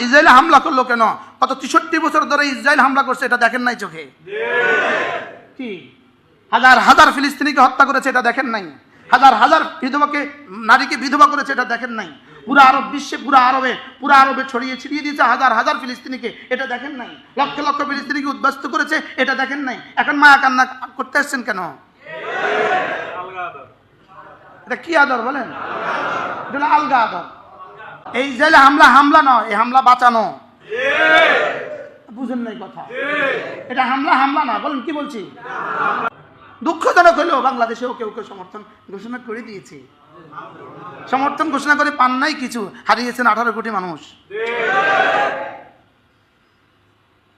Israel হামলা করলো কেন? কত 63 বছর ধরে ইসরায়েল হামলা করছে, এটা দেখেন নাই চোখে? কি হাজার হাজার ফিলিস্তিনিকে হত্যা করেছে, এটা দেখেন নাই? হাজার হাজার বিধবাকে, নারীকে বিধবা করেছে, এটা দেখেন নাই? পুরো আরব বিশ্বে, পুরো আরবে ছড়িয়ে ছিটিয়ে দিয়েছে হাজার হাজার ফিলিস্তিনিকে, এটা দেখেন নাই? লক্ষ লক্ষ ফিলিস্তিনিকে উদ্বাস্ত করেছে, এটা দেখেন নাই? এখন মায়া কান্না করতে আসছেন কেন? এটা কি আদর বলেন? এটা আলগা আদর। এই ইসরায়েলে হামলা নয়, এই হামলা বাঁচানো। বুঝেন নাই কথা? এটা হামলা না, বলেন কি বলছি? দুঃখজনক হলেও বাংলাদেশেও কেউ কেউ সমর্থন ঘোষণা করে দিয়েছে। সমর্থন ঘোষণা করে পান নাই কিছু, হারিয়েছেন 18 কোটি মানুষ।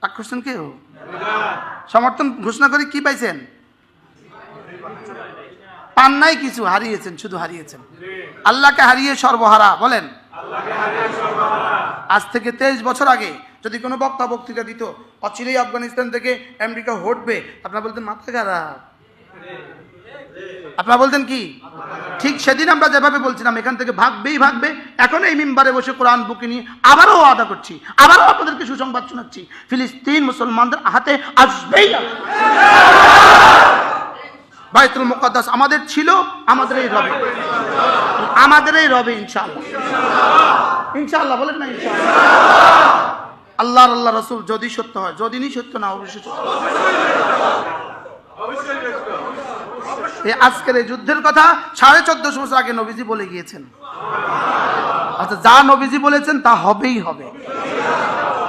রাগ করছেন কেউ? সমর্থন ঘোষণা করে কি পাইছেন? পান নাই কিছু, হারিয়েছেন, শুধু হারিয়েছেন। আল্লাহকে হারিয়ে সর্বহারা। বলেন আজ থেকে 23 বছর আগে যদি কোনো বক্তৃতা দিত অচিরেই আফগানিস্তান থেকে আমেরিকা হটবে, আপনারা বলতেন মাথা খারাপ। আপনারা বলতেন কি? ঠিক সেদিন আমরা যেভাবে বলছিলাম এখান থেকে ভাগবে, এখন এই মিম্বারে বসে কোরআন বুকে নিয়ে আবারও ওয়াদা করছি, আবারও আপনাদেরকে সুসংবাদ শোনাচ্ছি, ফিলিস্তিন মুসলমানদের হাতে আসবেই। বাইতুল মুকাদ্দাস আমাদের ছিল, আমাদেরই রবে ইনশাআল্লাহ। বলেন না ইনশাআল্লাহ। আল্লাহ রাসূল যদি সত্য হয়, যদি নি সত্য না, অবশ্যই সত্য। এই আজকের এই যুদ্ধের কথা 1450 বছর আগে নবীজি বলে গিয়েছেন। আচ্ছা, যা নবীজি বলেছেন তা হবেই হবে।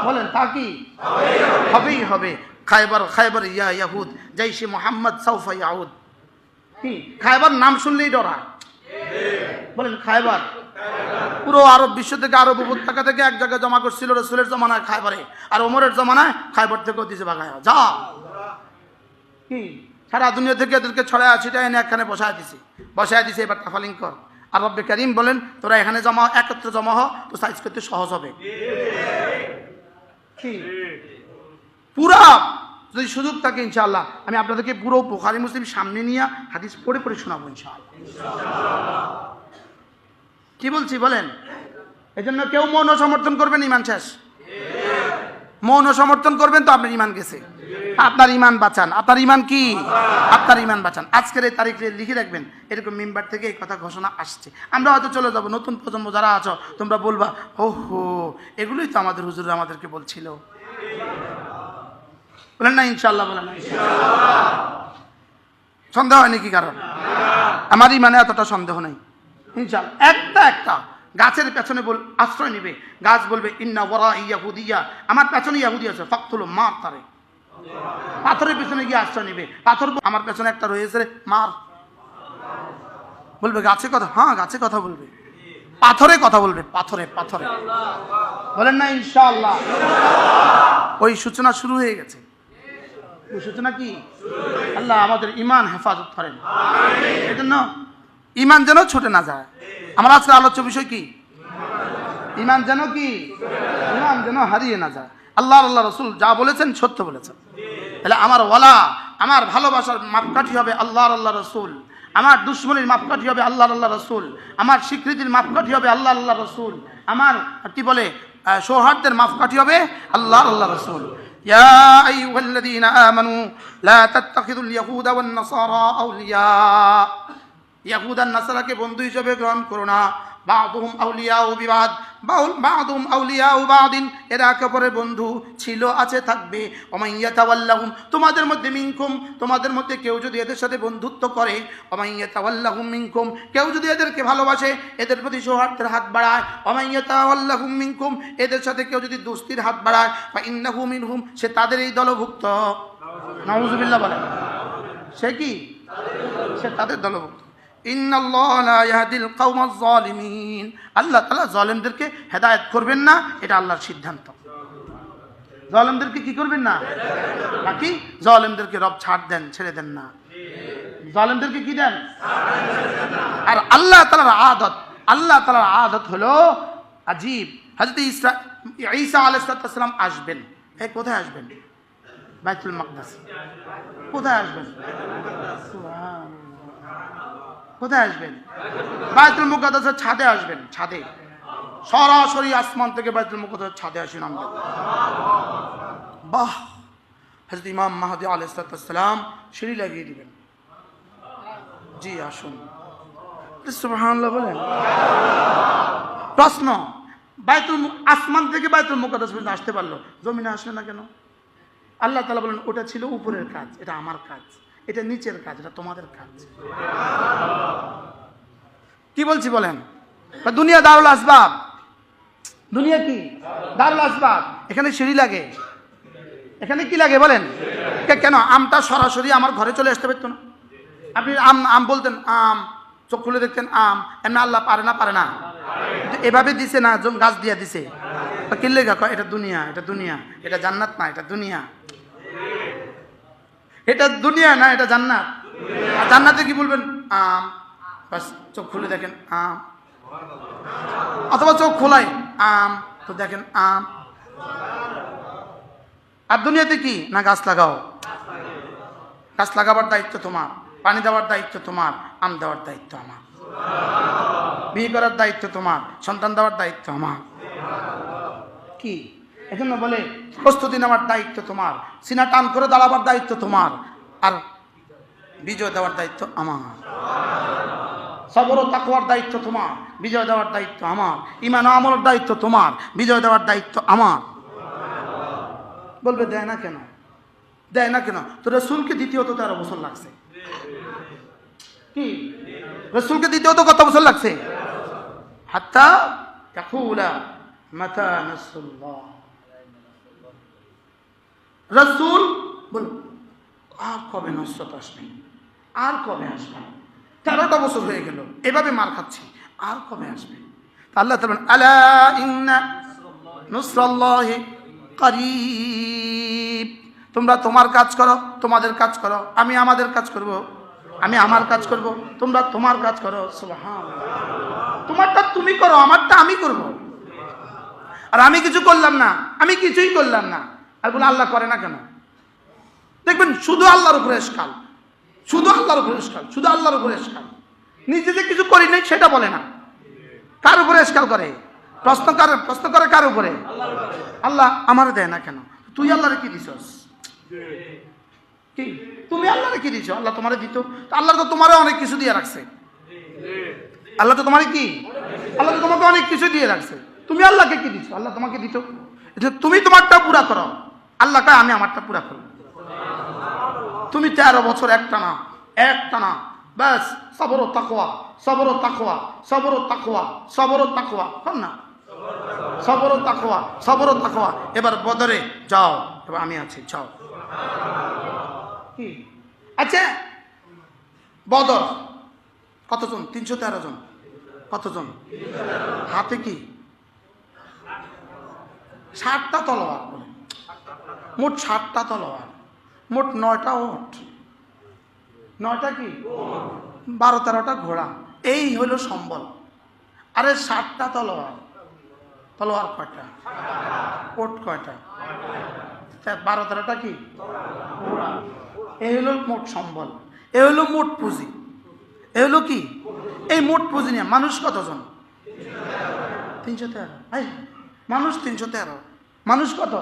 বলেন তা কি? হবেই হবে। খায়বার ইয়াহুদ জাইশে মুহাম্মদ সাউফা ইয়াউদ। কি খায়বার নাম শুনলেই ডরা? বলেন খায়বার পুরো আরব বিশ্ব থেকে, আরব উপত্যকা থেকে এক জায়গায় জমা করছিল রাসূলের জমানায় খায়বারে, আর ওমরের জমানায় খায়বার থেকে দিয়েছে ভাগায় যা। কি সারা দুনিয়া থেকে এদেরকে ছড়ায় ছিটায় এনে একখানে বসায় দিছে, এবার তাফালিং কর। আর রব্বে কারীম বলেন তোরা এখানে একত্র জমা হ, তো সাইজ করতে সহজ হবে। কি পুরা যদি সুযোগ থাকে ইনশাআল্লাহ আমি আপনাদেরকে পুরো বুখারী মুসলিম সামনে নিয়ে হাদিস পড়ে শোনাবো ইনশাআল্লাহ। কি বলছি বলেন? এজন্য কেউ মৌন সমর্থন করবেন, ইমান শেষ। মৌন সমর্থন করবেন তো আপনার ইমান গেছে। আপনার ইমান বাঁচান। আপনার ইমান কি? আপনার ইমান বাঁচান। আজকের এই তারিখে লিখে রাখবেন, এরকম মিম্বার থেকে এই কথা ঘোষণা আসছে। আমরা হয়তো চলে যাব, নতুন প্রজন্ম যারা আছো তোমরা বলবা ওহো এগুলোই তো আমাদের হুজুর আমাদেরকে বলছিল। বলেন না ইনশাআল্লাহ? বলেন না ইনশাআল্লাহ? সন্দেহ হয় নাকি কারণ? আমার ইমানে এতটা সন্দেহ নেই ইনশাআল্লাহ। একটা গাছের পেছনে আশ্রয় নিবে, গাছ বলবে ইন্না ওয়ারা ইয়াহুদিয়া, আমার পেছনে ইহুদি আছে, ফাকতুল মার তারে। পাথরের পেছনে গিয়ে আশ্রয় নিবে, পাথর আমার পেছনে একটা রয়েছে মার। বলবে গাছে কথা? হ্যাঁ গাছে কথা বলবে, পাথরে কথা বলবে, পাথরে। বলেন না ইনশাআল্লাহ? ওই সূচনা শুরু হয়ে গেছে। ওই সূচনা কি? আল্লাহ আমাদের ইমান হেফাজত করেন। এই জন্য ইমান যেন ছুটে না যায়। আমার আজকে আলোচ্য বিষয় কি? ইমান যেন হারিয়ে না যায়। আল্লাহ রাসূল যা বলেছেন সত্য বলেছেন। তাহলে আমার ওয়ালা, আমার ভালোবাসার মাপকাঠি হবে আল্লাহ রাসূল, আমার দুশ্মনীর মাপকাঠি হবে আল্লাহ রাসূল, আমার স্বীকৃতির মাপকাঠি হবে আল্লাহ রাসূল, আমার কি বলে সৌহার্দ্যের মাপকাঠি হবে আল্লাহ রাসূল। ইয়া আইয়ুহাল্লাযীনা আমানু লা তাত্তাখিযুল ইয়াহুদা ওয়ান নাসারা আউলিয়া। ইয়াহুদ আর নাসারাকে বন্ধু হিসেবে গ্রহণ করো না। বা'দুহুম আউলিয়াউ বিবাদ, বা'দুহুম আউলিয়াউ বা'দিন, এরা একে অপরের বন্ধু ছিল, আছে, থাকবে। ওমান ইয়াতাওয়াল্লাহুম, তোমাদের মধ্যে মিনকুম, তোমাদের মধ্যে কেউ যদি এদের সাথে বন্ধুত্ব করে, ওমান ইয়াতাওয়াল্লাহুম মিনকুম, কেউ যদি এদেরকে ভালোবাসে, এদের প্রতি সৌহার্দ্যের হাত বাড়ায়, ওমান ইয়াতাওয়াল্লাহুম মিনকুম, এদের সাথে কেউ যদি দোস্তির হাত বাড়ায়, ফা ইন্নাহু মিনহুম, সে তাদের এই দলভুক্ত। নাউযুবিল্লাহ বলেন। সে কি? সে তাদের দলভুক্ত। ইন্নাল্লাহা লা ইয়াহদিল কওমাজ যালিমিন, আল্লাহ তাআলা জালেমদেরকে হেদায়েত করবেন না, এটা আল্লাহর সিদ্ধান্ত। জালেমদেরকে কি করবেন না? বাকি জালেমদেরকে রব ছাড় দেন, ছেড়ে দেন না। জালেমদেরকে কি দেন? আর আল্লাহ তাআলার আদত হলো আজীব। হযরত ঈসা আলাইহিস সালাম আসবেন। কোথায় আসবেন? বাইতুল মাকদাস। কোথায় আসবেন? কোথায় আসবেন? বাইতুল মুকাদ্দাসের ছাদে আসবেন। ছাদে সরাসরি আসমান থেকে বাইতুল মুকাদ্দাস ছাদে আসে নামবে। বাহ! হযরত ইমাম মাহদী আলাইহিস সালাম সিঁড়ি লাগিয়ে দিবেন। জি আসুন, সুবহানাল্লাহ বলেন। প্রশ্ন, আসমান থেকে বাইতুল মুকাদ্দাস পর্যন্ত আসতে পারলো, জমিনে আসবে না কেন? আল্লাহ তাআলা বলেন ওটা ছিল উপরের কাজ, এটা আমার কাজ। এটা নিচের কাজ, এটা তোমাদের কাজ। কি বলছি বলেন? দুনিয়া দারুল আসবাব। দুনিয়া কি? দারুল আসবাব। এখানে সিঁড়ি লাগে, এখানে কি লাগে বলেন? কেন? আমটা সরাসরি আমার ঘরে চলে আসতে পারতো না? আপনি আম বলতেন আম, চোখ খুলে দেখতেন আম। এমনি আল্লাহ পারে না? পারে না? এভাবে দিছে না, গাছ দিয়া দিছে। কিনলে এটা দুনিয়া, এটা দুনিয়া, এটা জান্নাত না, এটা দুনিয়া। এটা দুনিয়া না, এটা জান্নাত। আর জান্নাতে কি বলবেন? আম। বাস চোখ খুলে দেখেন আম, অথবা চোখ খোলাই আম, তো দেখেন আম। আর দুনিয়াতে কি না, গাছ লাগাও, গাছ লাগাবার দায়িত্ব তোমার, পানি দেওয়ার দায়িত্ব তোমার, আম দেওয়ার দায়িত্ব আমার, বিয়ে করার দায়িত্ব তোমার, সন্তান দেওয়ার দায়িত্ব আমার। কি এজন্য বলে প্রস্তুতি নেওয়ার দায়িত্ব তোমার, সিনা টান করে দাঁড়াবার দায়িত্ব তোমার, আর বিজয় দেওয়ার দায়িত্ব আমার। সবর ও তাকওয়ার দায়িত্ব তোমার, বিজয় দেওয়ার দায়িত্ব আমার। ঈমান ও আমলের দায়িত্ব তোমার, বিজয় দেওয়ার দায়িত্ব আমার। বলবে দেয় না কেন? দেয় না কেন? তো রাসূলকে দ্বিতীয়ত 13 বছর লাগছে। কি রাসূলকে দ্বিতীয়ত কত বছর লাগছে? হাত্তা তাকুলা মাতা নাসরুল্লাহ। রাসূল বল আর কবে নসরত আসবে, আর কবে আসবে? 13টা বছর হয়ে গেল এভাবে মার খাচ্ছি, আর কবে আসবে? আল্লাহ তাআলা আলা ইন্না নুসরাল্লাহি করিব। তোমরা তোমার কাজ করো, তোমাদের কাজ করো, আমি আমাদের কাজ করব, আমি আমার কাজ করব, তোমরা তোমার কাজ করো। সুবহানাল্লাহ। তোমারটা তুমি করো, আমারটা আমি করব। আর আমি কিছু করলাম না, আমি কিছুই করলাম না, আর বলে আল্লাহ করে না কেন? দেখবেন শুধু আল্লাহর উপরে এসকাল, শুধু আল্লাহর উপরে এসকাল, শুধু আল্লাহর উপরে এসকাল। নিজে যে কিছু করি নাই সেটা বলে না। কার উপরে এসকাল করে? প্রশ্ন করে কার উপরে? আল্লাহ আমার দেয় না কেন? তুই আল্লাহরে কি দিছস? কি তুমি আল্লাহরে কি দিছো? আল্লাহ তোমারে দিত, আল্লাহ তো তোমারে অনেক কিছু দিয়ে রাখছে। আল্লাহ তো তোমারে কি? আল্লাহ তো তোমাকে অনেক কিছু দিয়ে রাখছে। তুমি আল্লাহকে কি দিছো? আল্লাহ তোমাকে দিত। তুমি তোমারটা পুরা করো, আল্লাহ কয় আমি আমারটা পুরা করো। তুমি 13 বছর একটানা ব্যাস সবর ও তাকওয়া, সবর ও তাকওয়া, সবর ও তাকওয়া, সবর ও তাকওয়া, হন না? সবর ও তাকওয়া, সবর ও তাকওয়া। এবার বদরে যাও, এবার আমি আছি, যাও। কি আচ্ছা, বদর কতজন? 313 জন। কতজন? হাতে কি 60টা তলোয়ার, বলে মোট 60টা তলোয়ার, মোট 9টা ওট, 9টা কি 12-13টা ঘোড়া, এই হলো সম্বল। আরে 60টা তলোয়ার, তলোয়ার কয়টা? ওট কয়টা? 12-13টা কি ঘোড়া। এই হলো মোট সম্বল, এই হলো মোট পুঁজি, এই হলো কি? এই মোট পুঁজি নিয়ে মানুষ কতজন? 313। মানুষ 313, মানুষ কত?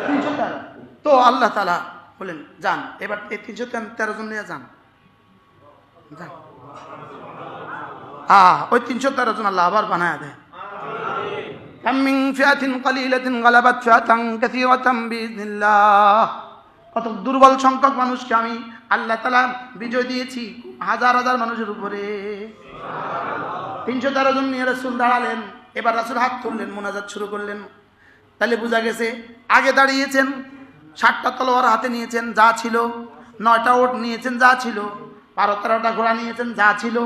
313। তো আল্লাহ তাআলা বলেন যান, এবার এই 313 জন নিয়ে যান। ওই 313 জন আল্লাহ আবার বানায় দেয়। কত দুর্বল সংখ্যক মানুষকে আমি আল্লাহ তাআলা বিজয় দিয়েছি হাজার হাজার মানুষের উপরে। 313 জন নিয়ে রাসূল দাঁড়ালেন। এবার রাসূল হাত তুললেন, মুনাজাত শুরু করলেন। তাহলে বোঝা গেছে আগে দাঁড়িয়েছেন, 60টা তলোয়ার হাতে নিয়েছেন যা ছিল, 9টা ওট নিয়েছেন যা ছিল, 12-13টা ঘোড়া নিয়েছেন যা ছিল।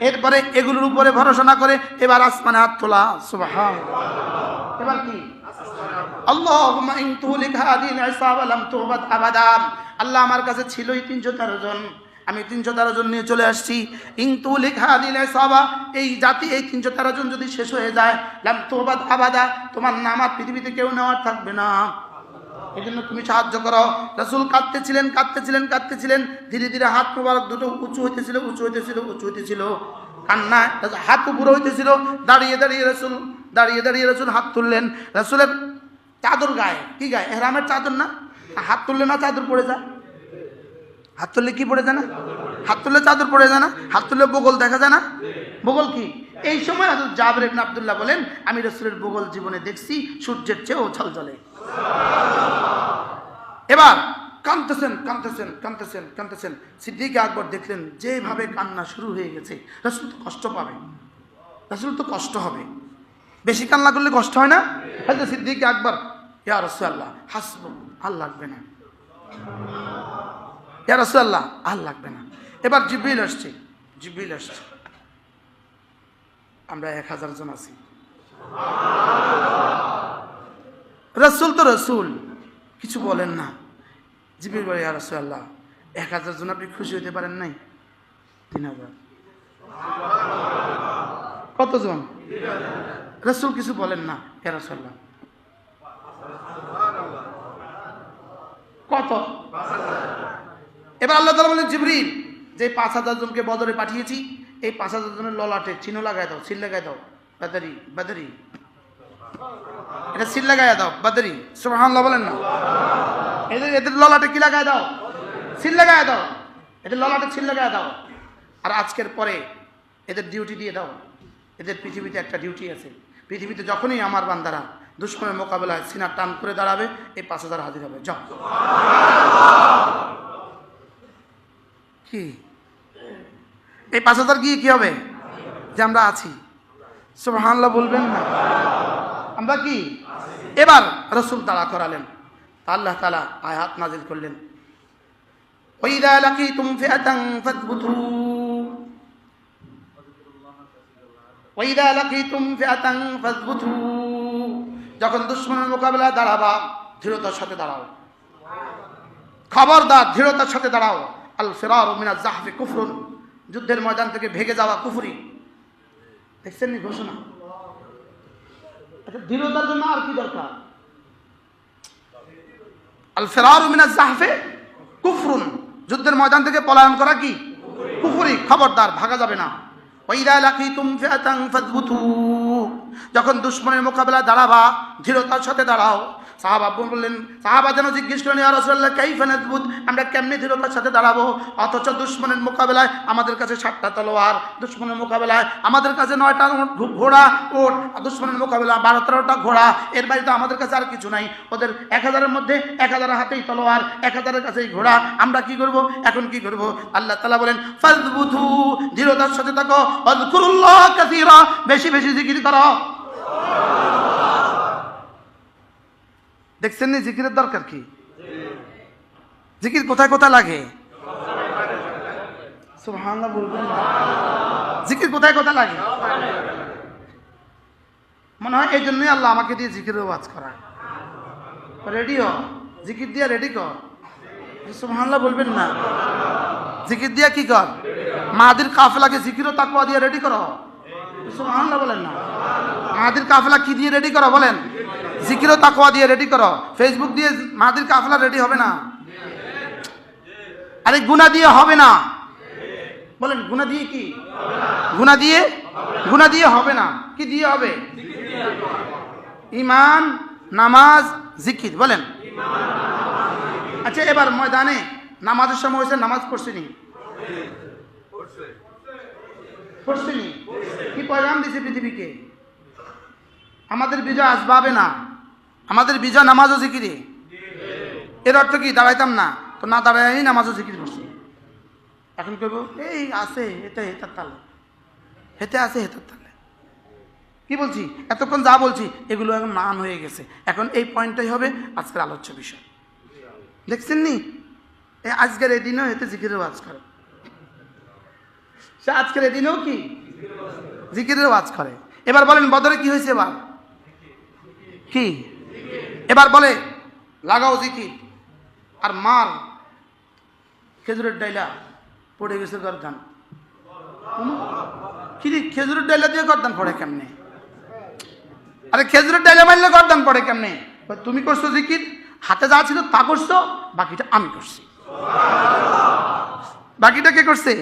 এরপরে এগুলোর উপরে ভরসা না করে এবার আসমানে হাত তোলা। সুবহানাল্লাহ। এবার কি? আল্লাহুম্মা ইন তুহলিক হাদিল ইসাবা লাম তুবাদ আবাদা। আল্লাহ আমার কাছে ছিলই 313 জন, আমি 313 জন নিয়ে চলে আসছি। ইন তুহলিক হাদিল ইসাবা, এই জাতি এই 313 জন যদি শেষ হয়ে যায়, লাম তুবাদ আবাদা, তোমার নাম আর পৃথিবীতে কেউ নেওয়ার থাকবে না। এই জন্য তুমি সাহায্য করো। রাসূল কাঁদতেছিলেন, ধীরে ধীরে হাত মোবারক দুটো উঁচু হইতেছিল। কান্না, হাত উপরে হইতেছিল, দাঁড়িয়ে দাঁড়িয়ে রসুল হাত তুললেন। রসুলের চাদর গায়ে, কি গায়ে? এহরামের চাদর না? হাত তুললে না চাদর পড়ে যায়? হাত তুললে কি পড়ে যায় না? হাত তুললে চাদর পড়ে যায় না? হাত তুললে বগল দেখা যায় না? বগল কি? এই সময় হযরত জাবের ইবনে আব্দুল্লাহ বলেন, আমি রাসূলের বগল জীবনে দেখছি সূর্যের চেয়েও ঝলঝলে। এবার কাঁদতেছেন। সিদ্দিক আকবর দেখলেন যেভাবে কান্না শুরু হয়ে গেছে, রাসূল তো কষ্ট পাবে, রাসূল তো কষ্ট হবে, বেশি কান্না করলে কষ্ট হয় না? হয়তো সিদ্দিক আকবর, ইয়া রাসূলুল্লাহ হাসবুক, আর লাগবে না, ইয়া রাসূলুল্লাহ আর লাগবে না। এবার জিবরিল আসছে, আমরা 1000 জন আছি, রাসূল তো রাসূল, কিছু বলেন না। জিবরিল বলে, ইয়া রাসূলুল্লাহ 1000 জন আপনি খুশি হতে পারেন নাই? 3000। কতজন? রাসূল কিছু বলেন না। ইয়া রাসূলুল্লাহ কত? এবার আল্লাহ তাআলা বলেন, জিবরিল যে 5000 জনকে বদরে পাঠিয়েছি, এই 5000 জনের ললাটে চিহ্ন লাগায় দাও, সিল লাগায় দাও, বাদরি, এটা সিল লাগায় দাও, বাদরি। সুবহানাল্লাহ বলেন না? এদের ললাটে কি লাগায় দাও? সিল লাগায় দাও, এদের ললাটে সিল লাগায় দাও। আর আজকের পরে এদের ডিউটি দিয়ে দাও, এদের পৃথিবীতে একটা ডিউটি আছে, পৃথিবীতে যখনই আমার বান্দারা দুশমনের মোকাবেলায় সিনা টান করে দাঁড়াবে, এই 5000 হাজির হবে। যাও। কি এই 5000 গিয়ে কি হবে? যে আমরা আছি। সুবহানাল্লাহ বলবেন না? আমরা কি? এবার রাসূল দাঁড়া করালেন, আল্লাহ তাআলা আয়াত নাযিল করলেন, ওয়াইদা লাকিতুম ফিআতান ফাথবুতু, ওয়াইদা লাকিতুম ফিআতান ফাথবুতু, যখন দুশমনের মোকাবেলায় দাঁড়াবা দৃঢ়তার সাথে দাঁড়াও, খবরদার দৃঢ়তার সাথে দাঁড়াও। আল ফিরারু মিনাজ জাহফি কুফরুন, যুদ্ধের ময়দান থেকে ভেগে যাওয়া কুফরি। দেখছেন নি ঘোষণা? আচ্ছা, দৃঢ়তার জন্য আর কি দরকার? আল ফিরারু মিনাজ জাহফি কুফরুন, যুদ্ধের ময়দান থেকে পলায়ন করা কি? কুফরি। খবরদার, ভাগা যাবে না। ওয়াইদা লাকিতুম ফিআতান ফাথবুতু, যখন দুশমনের মোকাবেলায় দাঁড়াবা দৃঢ়তার সাথে দাঁড়াও। সাহাবা যেন জিজ্ঞেস করেন, ইয়া রাসূলুল্লাহ কাইফা নাথবুত, আমরা কেমনে দৃঢ়তার সাথে দাঁড়াবো? অথচ দুশমনের মোকাবেলায় আমাদের কাছে 7টা তলোয়ার, দুশমনের মোকাবেলায় আমাদের কাছে 9টা ঘোড়া ওট, দুশমনের মোকাবেলায় 12-13টা ঘোড়া, এর বাইরে তো আমাদের কাছে আর কিছু নাই। ওদের 1000-এর মধ্যে 1000 হাতেই তলোয়ার, 1000-এর কাছেই ঘোড়া, আমরা কি করব? এখন কি করব? আল্লাহ তাআলা বলেন, ফাযবুতু, দৃঢ়তার সাথে থাকো, আযকুরুল্লাহ কাসীরা, বেশি বেশি জিকির করো। দেখছেন নি জিকিরের দরকার কি? জিকির কোথায় কোথায় লাগে? সুবহানাল্লাহ বলবেন না? জিকির কোথায় কোথায় লাগে? মনে হয় এই জন্যই আল্লাহ আমাকে দিয়ে জিকিরের ওয়াজ করায়। রেডি হ, জিকির দিয়া রেডি কর। সুবহানাল্লাহ বলবেন না? জিকির দিয়া কি কর? মাহাদির কাফেলাকে জিকির ও তাকওয়া দিয়ে রেডি করো। সুবহানাল্লাহ বলেন না? মাহাদির কাফেলা কি দিয়ে রেডি করো বলেন? জিকির ও তাকওয়া দিয়ে রেডি করো। ফেসবুক দিয়ে মাহাদির কাফেলা রেডি হবে না। আরে গুনাহ দিয়ে হবে না। বলেন গুনাহ দিয়ে কি? গুনাহ দিয়ে হবে না। কি দিয়ে হবে? ঈমান, নামাজ, জিকির। বলেন। আচ্ছা, এবার ময়দানে নামাজের সময় হয়েছে, নামাজ পড়ছিনি? কি পয়গাম দিছে পৃথিবীকে? আমাদের বিজয় আসবাবে না, আমাদের বিজয় নামাজ ও জিকিরে। এর অর্থ কি? দাঁড়াইতাম না, তো না দাঁড়াই নামাজ ও জিকির করছি। এখন কইব এই আছে এটা হেতার তালে, হেতে আছে হেতার তালে। কি বলছি? এতক্ষণ যা বলছি এগুলো এখন নান হয়ে গেছে। এখন এই পয়েন্টটাই হবে আজকের আলোচ্য বিষয়। দেখছেন নি? আজকের এই দিনেও এতে জিকিরের ওয়াজ করে। সে আজকের এই দিনেও কি জিকিরের ওয়াজ করে। এবার বলেন বদরে কি হয়েছে? এবার কি? এবার বলে লাগাও জিকির, আর মার খেজুরের ডাইলা পড়ে গেছে গর্দান। কি খেজুরের ডাইলা দিয়ে গর্দান পড়ে কেমনে? আরে খেজুরের ডাইলা মারলে গর্দান পড়ে কেমনে? তুমি করছো জিকির, হাতে যা ছিল তা করছো, বাকিটা আমি করছি। বাকিটা কে করছে?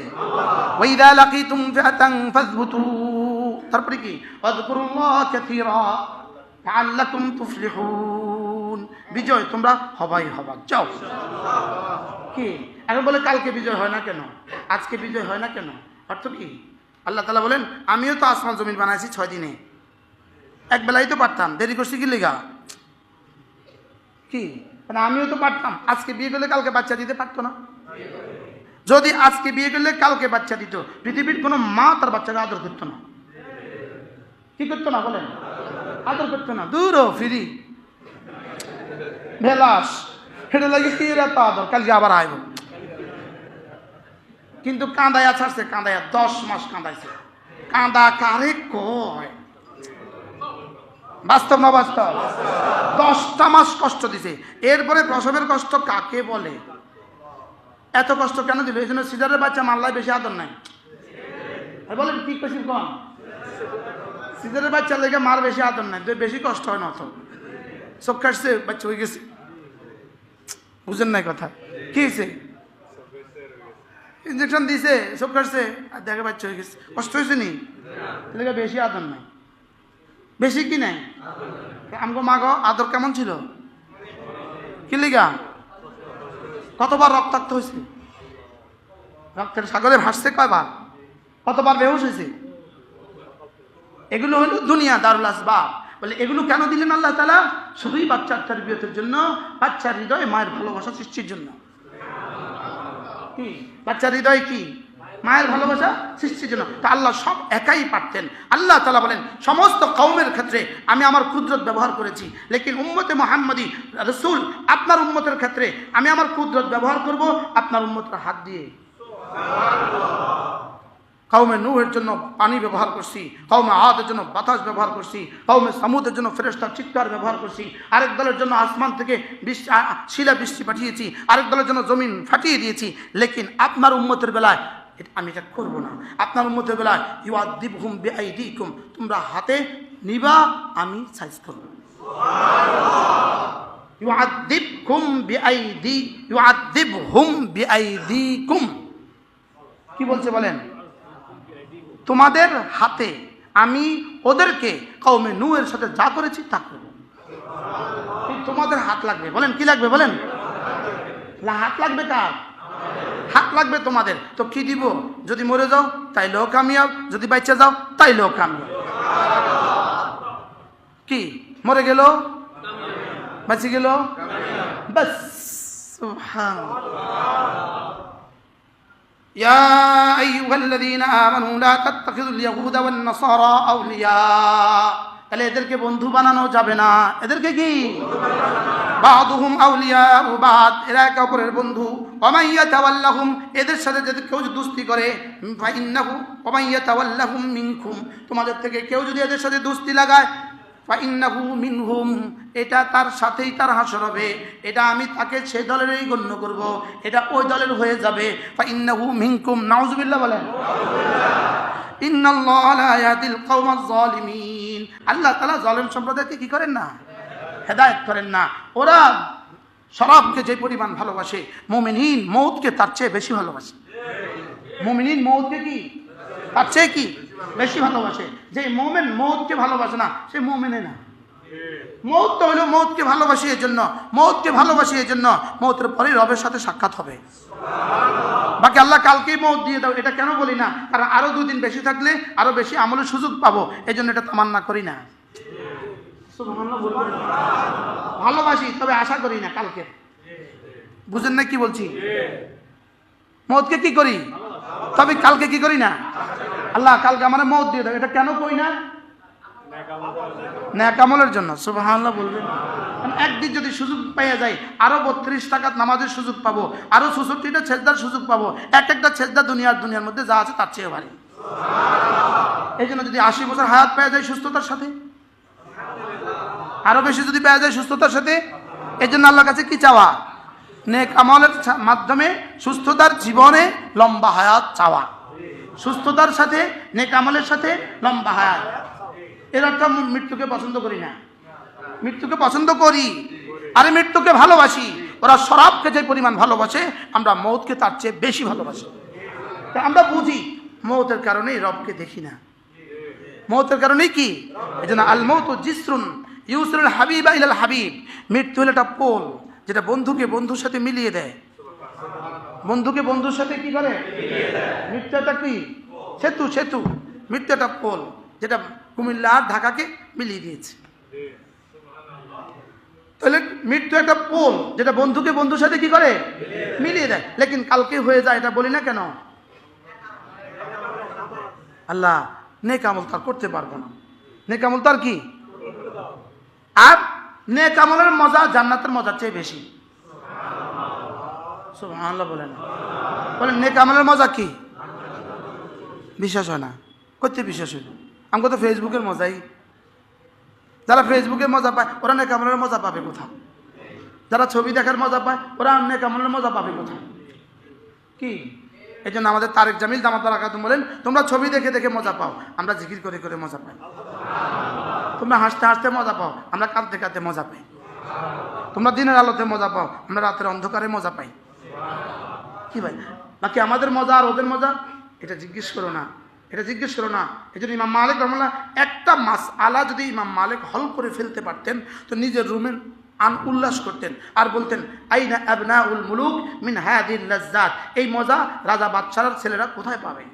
ওয়াইদা লাকিতুম ফাতান ফাযবুতু, তারপরে কি? ওয়াযকুরুল্লাহ কাসীরা লাআল্লাকুম তুফলিহুন। বিজয় তোমরা হবাই হবা, যাও। কি এখন বলে কালকে বিজয় হয় না কেন, আজকে বিজয় হয় না কেন? অর্থ কি? আল্লাহ তাআলা বলেন আমিও তো আসমান জমিন বানাইছি 6 দিনে, এক বেলাই তো পারতাম, দেরি করছি কি লেগা? কি মানে আমিও তো পারতাম, আজকে বিয়ে করলে কালকে বাচ্চা দিতে পারতো না? যদি আজকে বিয়ে করলে কালকে বাচ্চা দিত, পৃথিবীর কোনো মা তার বাচ্চাকে আদর করতো না। কি করতো না বলেন? আদর করতো না, দূর ফিরি ভেলাস, হেঁটে লাগে কি রাত আদর, কালকে আবার আইব। কিন্তু কাঁদাইয়া ছাড়ছে, কাঁদাইয়া 10 মাস কাঁদাইছে। কাঁদা কারে কয়? বাস্তব না বাস্তব? 10টা মাস কষ্ট দিছে। এরপরে প্রসবের কষ্ট কাকে বলে? এত কষ্ট কেন দিল? এই জন্য সিজারের বাচ্চা মাল্লায় বেশি আদর নাই। বলেন কি কইছি কম? সিজারের বাচ্চার লেগে মার বেশি আদর নাই, বেশি কষ্ট হয় না। তো চোখ কাটছে, বাচ্চা হয়ে গেছে, বুঝেন নাই কথা? কি হয়েছে? ইঞ্জেকশন দিছে, চোখ কাটছে, আর দেখে বাচ্চা হয়ে গেছে, কষ্ট হয়েছে নি? লেগে বেশি আদর নাই। বেশি কি নাই? আমগো মাগো আদর কেমন ছিল? কি লিগা? কতবার রক্তাক্ত হয়েছে, রক্তের সাগরে ভাসছে কয়বার, কতবার বেহুশ হয়েছে। এগুলো হলো দুনিয়া দারুল আসবাব। বলে এগুলো কেন দিলেন আল্লাহ তাআলা? শুধুই বাচ্চার তারবিয়তের জন্য, বাচ্চার হৃদয়ে মায়ের ভালোবাসা সৃষ্টির জন্য। কি বাচ্চার হৃদয়ে কি? মায়ের ভালোবাসা সৃষ্টির জন্য। তা আল্লাহ সব একাই পারতেন। আল্লাহ তাআলা বলেন সমস্ত কওমের ক্ষেত্রে আমি আমার কুদরত ব্যবহার করেছি, লেকিন উম্মতে মুহাম্মদী রাসূল আপনার উম্মতের ক্ষেত্রে আমি আমার কুদরত ব্যবহার করব আপনার উম্মতের হাত দিয়ে। কওমে নূহের জন্য পানি ব্যবহার করছি, কওমে আদের জন্য বাতাস ব্যবহার করছি, কওমে সামুদের জন্য ফেরেশতার চিৎকার ব্যবহার করছি, আরেক দলের জন্য আসমান থেকে শিলা বৃষ্টি পাঠিয়েছি, আরেক দলের জন্য জমিন ফাটিয়ে দিয়েছি। লেকিন আপনার উম্মতের বেলায় আমি এটা করব না। আপনার উম্মতের বেলায় ইউআযিবহুম বিআইদিকুম, তোমরা হাতে নিবা, আমি সাইজ করব। ইউআযিবহুম বিআইদিকুম, কি বলছে বলেন? তোমাদের হাতে আমি ওদেরকে কওমে নূহের সাথে যা করেছি তা করব। তোমাদের হাত লাগবে। বলেন কি লাগবে? বলেন হাত লাগবে। কার হাত লাগবে? তোমাদের। তো কি দিব? যদি মরে যাও তাইলেও কামিয়াব, যদি বাচ্চা যাও তাইলেও কামিয়াব। কি মরে গেল, বাঁচে গেল, বাস। সুবহানাল্লাহ। ইয়া আইয়ুহাল্লাযীনা আমানু লা তাত্তাখিযুল ইয়াহুদা ওয়ান নাসারা আউলিয়া, তাহলে এদেরকে বন্ধু বানানো যাবে না। এদেরকে কি? বাদুহুম আউলিয়া বাদ, এরা একে অপরের বন্ধু। ওয়ামাইয়া তাওয়াল্লাহুম, এদের সাথে যদি কেউ দোস্তি করে, ফাইন্নাহু ওয়ামাইয়া তাওয়াল্লাহুম মিনকুম, তোমাদের থেকে কেউ যদি এদের সাথে দোস্তি লাগায়, ফাইন্নাহু মিনহুম, এটা তার সাথেই তার হাসর হবে। এটা আমি তাকে সেই দলেরই গণ্য করব, এটা ওই দলের হয়ে যাবে। ফাইন্নাহু মিনকুম, নাউযুবিল্লাহ বলেন। ইন্নাল্লাহা লা ইয়াহদিল কওমাজ যালিমিন, আল্লাহ তাআলা জালেম সম্প্রদায়কে কি করেন না? হেদায়েত করেন না। ওরা শরাবকে যে পরিমাণ ভালোবাসে, মুমিনিন মউতকে তার চেয়ে বেশি ভালোবাসে। মুমিনিন মউতকে কি তার চেয়ে কি বেশি ভালোবাসে। যে মুমিন মউতকে ভালোবাসে না, সে মুমিনে না। মউত তো হলো মউতকে ভালোবাসি এর জন্য, মউতকে ভালোবাসি এর জন্য মউতের পরে রবের সাথে সাক্ষাৎ হবে। বাকি আল্লাহ কালকেই মউত দিয়ে দাও এটা কেন বলি না? কারণ আরো 2 দিন বেশি থাকলে আরো বেশি আমলের সুযোগ পাবো, এই জন্য এটা তামান্না করি না। ভালোবাসি তবে আশা করি না কালকে। বুঝেন না কি বলছি? মউতকে কি করি তবে কালকে কি করি না। আল্লাহ কালকে আমার মউত দিয়ে দাও, এটা কেন কই না? নেক আমলের জন্য। সুবহানাল্লাহ বলবেন। একদিন যদি সুযোগ পেয়ে যায় আরো 32 টাকার নামাজের সুযোগ পাবো, আরো 66টা সেজদার সুযোগ পাবো। একটা সেজদা দুনিয়ার মধ্যে যা আছে তার চেয়ে ভারী। এই জন্য যদি 80 বছর হায়াত পেয়ে যায় সুস্থতার সাথে, আরো বেশি যদি পেয়ে যায় সুস্থতার সাথে, এই জন্য আল্লাহর কাছে কি চাওয়া? নেক আমলের মাধ্যমে সুস্থতার জীবনে লম্বা হায়াত চাওয়া। সুস্থতার সাথে নেক আমলের সাথে লম্বা হায়াত। এর অর্থ মৃত্যুকে পছন্দ করি না, মৃত্যুকে পছন্দ করি, আরে মৃত্যুকে ভালোবাসি। ওরা শরাবকে যে পরিমাণ ভালোবাসে আমরা মউতকে তার চেয়ে বেশি ভালোবাসি। তা আমরা বুঝি মৌতের কারণেই রবকে দেখি না, মৌতের কারণেই কি, এই জন্য আল মৌতু জিসরুন ইউসরুল হাবিবা ইলাল হাবিব, মৃত্যু হলো একটা পোল যেটা বন্ধুকে বন্ধুর সাথে মিলিয়ে দেয়, বন্ধুকে বন্ধুর সাথে কি করে, মৃত্যু একটা কি সেতু, সেতু, মৃত্যু একটা পোল যেটা কুমিল্লা আর ঢাকাকে মিলিয়ে দিয়েছে। তাহলে মৃত্যু একটা পোল যেটা বন্ধুকে বন্ধুর সাথে কি করে, মিলিয়ে দেয়। লেকিন কালকে হয়ে যায় এটা বলি না কেন, আল্লাহ নেক আমল তার করতে পারবো না, নেক আমল তার কি, আর নেক আমলের মজা জান্নাতের মজার চেয়ে বেশি। সুবহানাল্লাহ বলেন, বলেন নেক আমলের মজা কি, বিশ্বাস হয় না, করতে বিশ্বাস হয় না। আমাকে তো ফেসবুকের মজাই, যারা ফেসবুকে মজা পায় ওরা নেক আমলের মজা পাবে কোথাও, যারা ছবি দেখার মজা পায় ওরা নেক আমলের মজা পাবে কোথাও কি। এই জন্য আমাদের তারেক জামিল দামাত বারাকাতুহু বলেন, তোমরা ছবি দেখে দেখে মজা পাও, আমরা জিকির করে করে মজা পাই। তোমরা হাসতে হাসতে মজা পাও, আমরা কাঁদতে কাঁদতে মজা পাই। তোমরা দিনের আলোতে মজা পাও, আমরা রাতের অন্ধকারে মজা পাই। কি ভাই, বাকি আমাদের মজা আর ওদের মজা এটা জিজ্ঞেস করো না, এটা জিজ্ঞেস করো না। এই জন্য ইমাম মালিক রহমাতুল্লাহ একটা মাসআলা যদি ইমাম মালিক হল করে ফেলতে পারতেন তো নিজের রুমে উল্লাস করতেন আর বলতেন, আইনা আবনাউল মুলুক মিন হাদিল লাজ্জাত, এই মজা রাজা বাদশার ছেলেরা কোথায় পাবে।